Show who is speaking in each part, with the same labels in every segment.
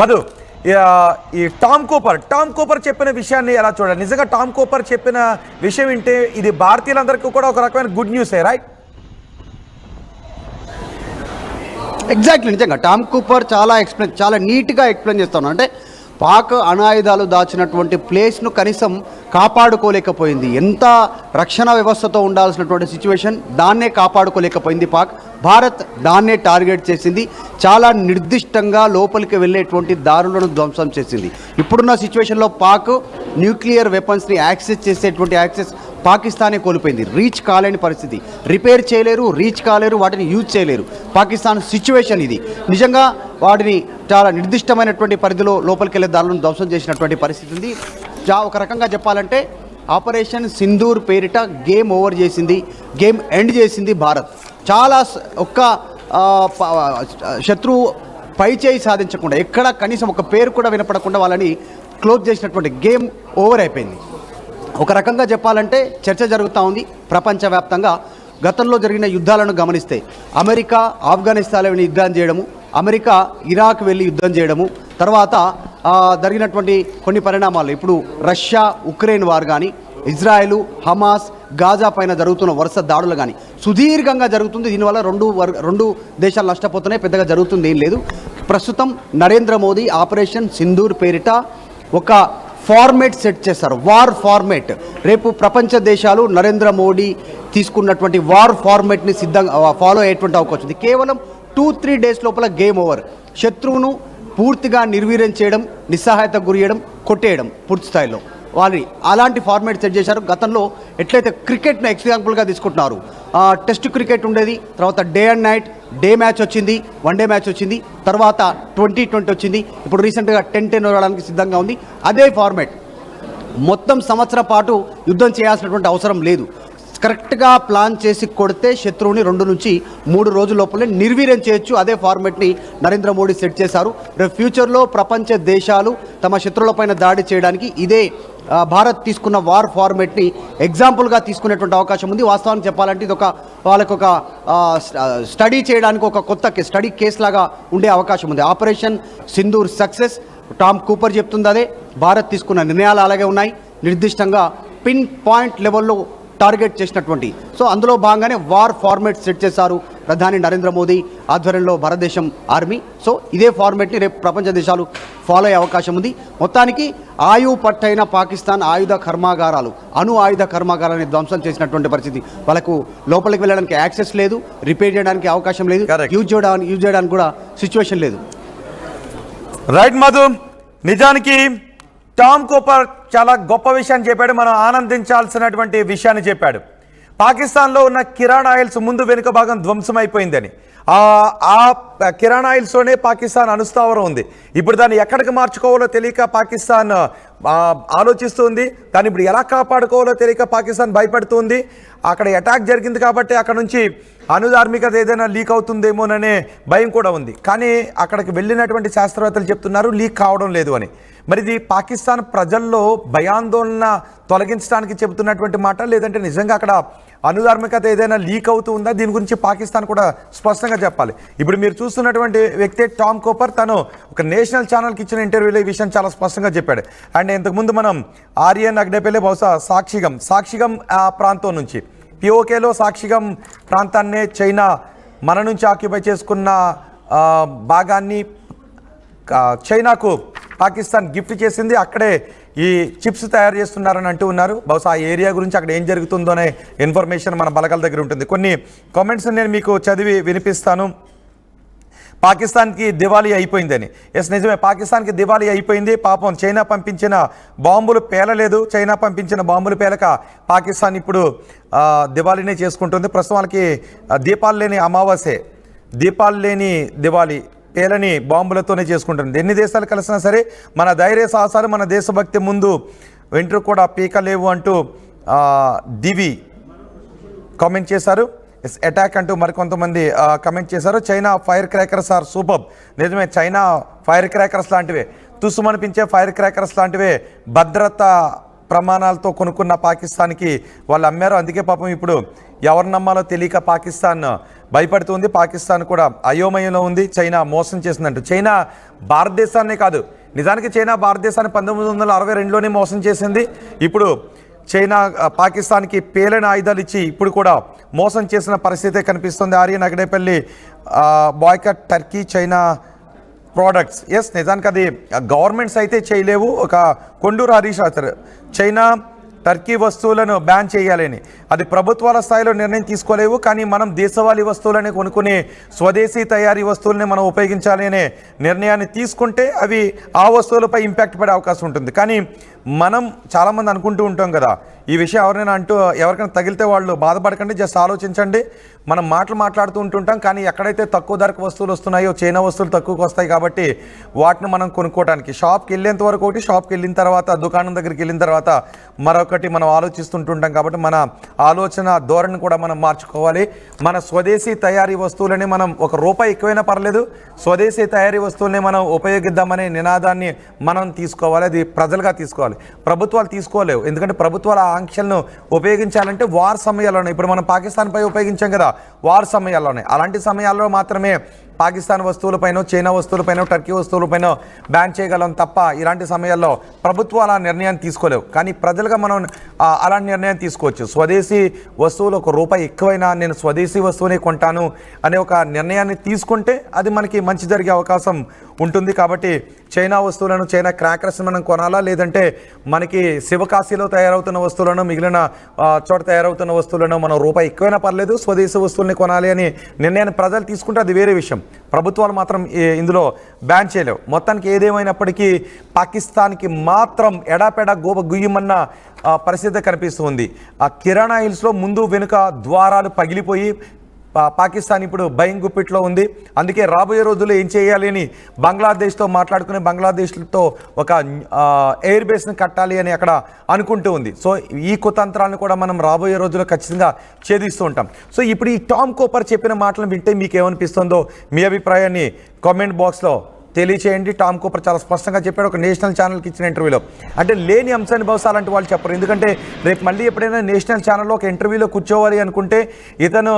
Speaker 1: మధు, ఈ Tom Cooper చెప్పిన విషయాన్ని ఎలా చూడాలి? నిజంగా టామ్ కూపర్ చెప్పిన విషయం వింటే ఇది భారతీయులందరికీ కూడా ఒక రకమైన గుడ్ న్యూసే, రైట్?
Speaker 2: ఎగ్జాక్ట్లీ, నిజంగా టామ్ కూపర్ చాలా నీట్గా ఎక్స్ప్లెయిన్ చేస్తాను. అంటే పాక్ అణాయుధాలు దాచినటువంటి ప్లేస్ను కనీసం కాపాడుకోలేకపోయింది. ఎంత రక్షణ వ్యవస్థతో ఉండాల్సినటువంటి సిచ్యువేషన్ దాన్నే కాపాడుకోలేకపోయింది పాక్. భారత్ దాన్నే టార్గెట్ చేసింది. చాలా నిర్దిష్టంగా లోపలికి వెళ్ళేటువంటి దారులను ధ్వంసం చేసింది. ఇప్పుడున్న సిచ్యువేషన్లో పాక్ న్యూక్లియర్ వెపన్స్ని యాక్సెస్ చేసేటువంటి యాక్సెస్ పాకిస్తానే కోల్పోయింది. రీచ్ కాలేని పరిస్థితి, రిపేర్ చేయలేరు, రీచ్ కాలేరు, వాటిని యూజ్ చేయలేరు. పాకిస్తాన్ సిచ్యువేషన్ ఇది. నిజంగా వాటిని చాలా నిర్దిష్టమైనటువంటి పరిధిలో లోపలికి వెళ్ళే దారులను ధ్వంసం చేసినటువంటి పరిస్థితి ఉంది. ఒక రకంగా చెప్పాలంటే ఆపరేషన్ సింధూర్ పేరిట గేమ్ ఓవర్ చేసింది, గేమ్ ఎండ్ చేసింది భారత్. చాలా శత్రువు పై చేయి సాధించకుండా, ఎక్కడ కనీసం ఒక పేరు కూడా వినపడకుండా వాళ్ళని క్లోజ్ చేసినటువంటి గేమ్ ఓవర్ అయిపోయింది. ఒక రకంగా చెప్పాలంటే చర్చ జరుగుతూ ఉంది ప్రపంచవ్యాప్తంగా. గతంలో జరిగిన యుద్ధాలను గమనిస్తే అమెరికా ఆఫ్ఘనిస్తాన్లో వెళ్ళి యుద్ధం చేయడము, అమెరికా ఇరాక్ వెళ్ళి యుద్ధం చేయడము, తర్వాత జరిగినటువంటి కొన్ని పరిణామాలు, ఇప్పుడు రష్యా ఉక్రెయిన్ వార్ కానీ, ఇజ్రాయెల్ హమాస్ గాజా పైన జరుగుతున్న వరుస దాడులు కానీ సుదీర్ఘంగా జరుగుతుంది. దీనివల్ల రెండు దేశాలు నష్టపోతున్నాయి, పెద్దగా జరుగుతుంది ఏం లేదు. ప్రస్తుతం నరేంద్ర మోదీ ఆపరేషన్ సింధూర్ పేరిట ఒక ఫార్మేట్ సెట్ చేస్తారు, వార్ ఫార్మేట్. రేపు ప్రపంచ దేశాలు నరేంద్ర మోడీ తీసుకున్నటువంటి వార్ ఫార్మేట్ని సిద్ధంగా ఫాలో అయ్యేటువంటి అవకాశం ఉంది. కేవలం 2-3 డేస్ లోపల గేమ్ ఓవర్. శత్రువును పూర్తిగా నిర్వీర్యం చేయడం, నిస్సహాయత గురి చేయడం, కొట్టేయడం పూర్తి స్థాయిలో. వాళ్ళని అలాంటి ఫార్మేట్ సెట్ చేశారు. గతంలో ఎట్లయితే క్రికెట్ను ఎగ్జాంపుల్గా తీసుకుంటున్నారు, టెస్ట్ క్రికెట్ ఉండేది, తర్వాత day and night, day match వచ్చింది, వన్ డే మ్యాచ్ వచ్చింది, తర్వాత 2020 వచ్చింది, ఇప్పుడు రీసెంట్గా 10-10 రావడానికి సిద్ధంగా ఉంది. అదే ఫార్మేట్ మొత్తం సంవత్సరం పాటు యుద్ధం చేయాల్సినటువంటి అవసరం లేదు. కరెక్ట్గా ప్లాన్ చేసి కొడితే శత్రువుని 2 నుంచి 3 రోజుల లోపలే నిర్వీర్యం చేయొచ్చు. అదే ఫార్మేట్ని నరేంద్ర మోడీ సెట్ చేశారు. రేపు ఫ్యూచర్లో ప్రపంచ దేశాలు తమ శత్రువులపైన దాడి చేయడానికి ఇదే భారత్ తీసుకున్న వార్ ఫార్మేట్ని ఎగ్జాంపుల్గా తీసుకునేటువంటి అవకాశం ఉంది. వాస్తవానికి చెప్పాలంటే ఇది వాళ్ళకు ఒక స్టడీ చేయడానికి ఒక కొత్త స్టడీ కేసు లాగా ఉండే అవకాశం ఉంది. Operation Sindoor success, Tom Cooper చెప్తుంది అదే. భారత్ తీసుకున్న నిర్ణయాలు అలాగే ఉన్నాయి, నిర్దిష్టంగా పిన్ పాయింట్ లెవెల్లో టార్గెట్ చేసినటువంటి. సో అందులో భాగంగానే వార్ ఫార్మేట్ సెట్ చేశారు ప్రధాని నరేంద్ర మోదీ ఆధ్వర్యంలో భారతదేశం ఆర్మీ. సో ఇదే ఫార్మేట్ని రేపు ప్రపంచ దేశాలు ఫాలో అయ్యే అవకాశం ఉంది. మొత్తానికి ఆయువు పట్టైన పాకిస్తాన్ అణు ఆయుధ కర్మాగారాన్ని ధ్వంసం చేసినటువంటి పరిస్థితి. వాళ్ళకు లోపలికి వెళ్ళడానికి యాక్సెస్ లేదు, రిపేర్ చేయడానికి అవకాశం లేదు, యూజ్ చేయడానికి కూడా సిచ్యువేషన్ లేదు.
Speaker 1: రైట్ మధు, నిజానికి టామ్ కూపర్ చాలా గొప్ప విషయాన్ని చెప్పాడు, మనం ఆనందించాల్సినటువంటి విషయాన్ని చెప్పాడు. పాకిస్తాన్లో ఉన్న కిరాణా ఆయిల్స్ ముందు వెనుక భాగం ధ్వంసం అయిపోయిందని, ఆ కిరాణా ఆయిల్స్తోనే పాకిస్తాన్ అనుస్థావరం ఉంది. ఇప్పుడు దాన్ని ఎక్కడికి మార్చుకోవాలో తెలియక పాకిస్తాన్ ఆలోచిస్తుంది. దాన్ని ఇప్పుడు ఎలా కాపాడుకోవాలో తెలియక పాకిస్తాన్ భయపడుతుంది. అక్కడ అటాక్ జరిగింది కాబట్టి అక్కడ నుంచి అణుధార్మికత ఏదైనా లీక్ అవుతుందేమోననే భయం కూడా ఉంది. కానీ అక్కడికి వెళ్ళినటువంటి శాస్త్రవేత్తలు చెప్తున్నారు లీక్ కావడం లేదు అని. మరి ఇది పాకిస్తాన్ ప్రజల్లో భయాందోళన తొలగించడానికి చెబుతున్నటువంటి మాట, లేదంటే నిజంగా అక్కడ అణుధార్మికత ఏదైనా లీక్ అవుతుందా? దీని గురించి పాకిస్తాన్ కూడా స్పష్టంగా చెప్పాలి. ఇప్పుడు మీరు చూస్తున్నటువంటి వ్యక్తి టామ్ కూపర్, తను ఒక నేషనల్ ఛానల్కి ఇచ్చిన ఇంటర్వ్యూలో ఈ విషయం చాలా స్పష్టంగా చెప్పాడు. అండ్ ఇంతకుముందు మనం ఆర్యన్ అగ్డేపల్లి బహుశా సాక్షిగం ప్రాంతం నుంచి, పిఓకేలో సాక్షిగం ప్రాంతాన్నే చైనా మన నుంచి ఆక్యుపై చేసుకున్న భాగాన్ని చైనాకు పాకిస్తాన్ గిఫ్ట్ చేసింది. అక్కడే ఈ చిప్స్ తయారు చేస్తున్నారని అంటూ ఉన్నారు. బహుశా ఆ ఏరియా గురించి అక్కడ ఏం జరుగుతుందో అనే ఇన్ఫర్మేషన్ మన బలగల దగ్గర ఉంటుంది. కొన్ని కామెంట్స్ నేను మీకు చదివి వినిపిస్తాను. పాకిస్తాన్కి దివాళీ అయిపోయిందని. ఎస్, నిజమే, పాకిస్తాన్కి దివాళీ అయిపోయింది. పాపం చైనా పంపించిన బాంబులు పేలలేదు. చైనా పంపించిన బాంబులు పేలక పాకిస్తాన్ ఇప్పుడు దివాళీనే చేసుకుంటుంది. ప్రస్తుతం వాళ్ళకి దీపాలు లేని అమావాస్యే, దీపాలు లేని దివాళీ, పేలని బాంబులతోనే చేసుకుంటుంది. ఎన్ని దేశాలు కలిసినా సరే మన ధైర్య సాహసాలు, మన దేశభక్తి ముందు వెంట్రు కూడా పీకలేవు అంటూ దివి కామెంట్ చేశారు. అటాక్ అంటూ మరికొంతమంది కమెంట్ చేశారు. China fire crackers are super. నిజమే, చైనా ఫైర్ క్రాకర్స్ లాంటివే, తుస్సుమనిపించే ఫైర్ క్రాకర్స్ లాంటివే భద్రతా ప్రమాణాలతో కొనుక్కున్న పాకిస్తాన్కి వాళ్ళు అమ్మారు. అందుకే పాపం ఇప్పుడు ఎవరు నమ్మాలో తెలియక పాకిస్తాన్ భయపడుతుంది. పాకిస్తాన్ కూడా అయోమయంలో ఉంది. చైనా మోసం చేసిందంటూ. చైనా భారతదేశాన్నే కాదు, నిజానికి చైనా భారతదేశాన్ని 1962లోనే మోసం చేసింది. ఇప్పుడు చైనా పాకిస్తాన్కి పేలిన ఆయుధాలు ఇచ్చి ఇప్పుడు కూడా మోసం చేసిన పరిస్థితే కనిపిస్తుంది. Arya Nagadepalli boycott Turkey China products. Yes, నిజానికి అది గవర్నమెంట్స్ అయితే చేయలేవు. ఒక కొండూరు హరీష్ రాశారు చైనా టర్కీ వస్తువులను బ్యాన్ చేయాలని. అది ప్రభుత్వాల స్థాయిలో నిర్ణయం తీసుకోలేవు, కానీ మనం దేశవాళీ వస్తువులని కొనుక్కునే స్వదేశీ తయారీ వస్తువులని మనం ఉపయోగించాలి అనే నిర్ణయాన్ని తీసుకుంటే అవి ఆ వస్తువులపై ఇంపాక్ట్ పడే అవకాశం ఉంటుంది. కానీ మనం చాలామంది అనుకుంటూ ఉంటాం కదా, ఈ విషయం ఎవరికైనా తగిలితే వాళ్ళు బాధపడకండి, జస్ట్ ఆలోచించండి. మనం మాట్లాడుతూ ఉంటుంటాం, కానీ ఎక్కడైతే తక్కువ ధరకు వస్తువులు వస్తున్నాయో చైనా వస్తువులు తక్కువకి వస్తాయి కాబట్టి వాటిని మనం కొనుక్కోవడానికి షాప్కి వెళ్ళేంత వరకు ఒకటి, షాప్కి వెళ్ళిన తర్వాత దుకాణం దగ్గరికి వెళ్ళిన తర్వాత మరొకటి మనం ఆలోచిస్తుంటుంటాం. కాబట్టి మన ఆలోచన ధోరణి కూడా మనం మార్చుకోవాలి. మన స్వదేశీ తయారీ వస్తువులని మనం ₹1 ఎక్కువైనా పర్లేదు, స్వదేశీ తయారీ వస్తువుల్ని మనం ఉపయోగిద్దామనే నినాదాన్ని మనం తీసుకోవాలి. అది ప్రజలుగా తీసుకోవాలి, ప్రభుత్వాలు తీసుకోలేవు. ఎందుకంటే ప్రభుత్వాల ఆంక్షలను ఉపయోగించాలంటే వార్ సమయాల్లోనే, ఇప్పుడు మనం పాకిస్తాన్పై ఉపయోగించాం కదా వార్ సమయాల్లోనే, అలాంటి సమయాల్లో మాత్రమే పాకిస్తాన్ వస్తువులపైన, చైనా వస్తువులపైన, టర్కీ వస్తువులపైన బ్యాన్ చేయగలం తప్ప ఇలాంటి సమయాల్లో ప్రభుత్వాలు ఆ నిర్ణయాన్ని తీసుకోలేవు. కానీ ప్రజలుగా మనం అలాంటి నిర్ణయం తీసుకోవచ్చు. స్వదేశీ వస్తువులు ₹1 ఎక్కువైనా నేను స్వదేశీ వస్తువునే కొంటాను అనే ఒక నిర్ణయాన్ని తీసుకుంటే అది మనకి మంచి జరిగే అవకాశం ఉంటుంది. కాబట్టి చైనా వస్తువులను, చైనా క్రాకర్స్ మనం కొనాలా, లేదంటే మనకి శివకాశీలో తయారవుతున్న వస్తువులను, మిగిలిన చోట తయారవుతున్న వస్తువులను మనం ₹1 ఎక్కువైనా పర్లేదు స్వదేశీ వస్తువుల్ని కొనాలి అని నిర్ణయాన్ని ప్రజలు తీసుకుంటే అది వేరే విషయం. ప్రభుత్వాలు మాత్రం ఇందులో బ్యాన్ చేయలేవు. మొత్తానికి ఏదేమైనప్పటికీ పాకిస్తాన్కి మాత్రం ఎడాపెడా గుయ్యమన్న పరిస్థితి కనిపిస్తుంది. ఆ కిరాణా హిల్స్లో ముందు వెనుక ద్వారాలు పగిలిపోయి పాకిస్తాన్ ఇప్పుడు భయం గుప్పిట్లో ఉంది. అందుకే రాబోయే రోజుల్లో ఏం చేయాలి అని బంగ్లాదేశ్తో మాట్లాడుకుని బంగ్లాదేశ్తో ఒక ఎయిర్ బేస్ని కట్టాలి అని అక్కడ అనుకుంటూ ఉంది. సో ఈ కుతంత్రాలను కూడా మనం రాబోయే రోజుల్లో ఖచ్చితంగా ఛేదిస్తూ ఉంటాం. సో ఇప్పుడు ఈ టామ్ కోపర్ చెప్పిన మాటలు వింటే మీకు ఏమనిపిస్తుందో మీ అభిప్రాయాన్ని కామెంట్ బాక్స్లో తెలియచేయండి. టామ్ కోపర్ చాలా స్పష్టంగా చెప్పాడు ఒక నేషనల్ ఛానల్కి ఇచ్చిన ఇంటర్వ్యూలో. అంటే లేని అంశాన్ని బహుశా అలాంటి వాళ్ళు చెప్పరు. ఎందుకంటే రేపు మళ్ళీ ఎప్పుడైనా నేషనల్ ఛానల్లో ఒక ఇంటర్వ్యూలో కూర్చోవాలి అనుకుంటే ఇతను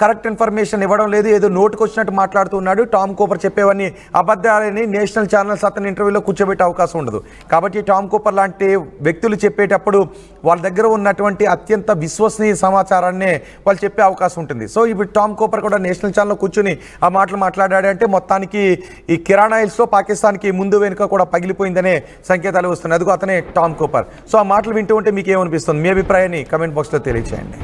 Speaker 1: కరెక్ట్ ఇన్ఫర్మేషన్ ఇవ్వడం లేదు, ఏదో నోటుకు వచ్చినట్టు మాట్లాడుతున్నాడు. టామ్ కోపర్ చెప్పేవన్నీ అబద్ధాలని నేషనల్ ఛానల్స్ అతని ఇంటర్వ్యూలో కూర్చోబెట్టే అవకాశం ఉండదు. కాబట్టి టామ్ కోపర్ లాంటి వ్యక్తులు చెప్పేటప్పుడు వాళ్ళ దగ్గర ఉన్నటువంటి అత్యంత విశ్వసనీయ సమాచారాన్ని వాళ్ళు చెప్పే అవకాశం ఉంటుంది. సో ఇప్పుడు టామ్ కోపర్ కూడా నేషనల్ ఛానల్లో కూర్చుని ఆ మాటలు మాట్లాడాడంటే మొత్తానికి ఈ కిరాణా హిల్స్లో పాకిస్తాన్కి ముందు వెనుక కూడా పగిలిపోయిందనే సంకేతాలు వస్తున్నాయి. అదిగో అతనే టామ్ కోపర్. సో ఆ మాటలు వింటూ ఉంటే మీకు ఏమనిపిస్తుంది? మీ అభిప్రాయాన్ని కమెంట్ బాక్స్లో తెలియచేయండి.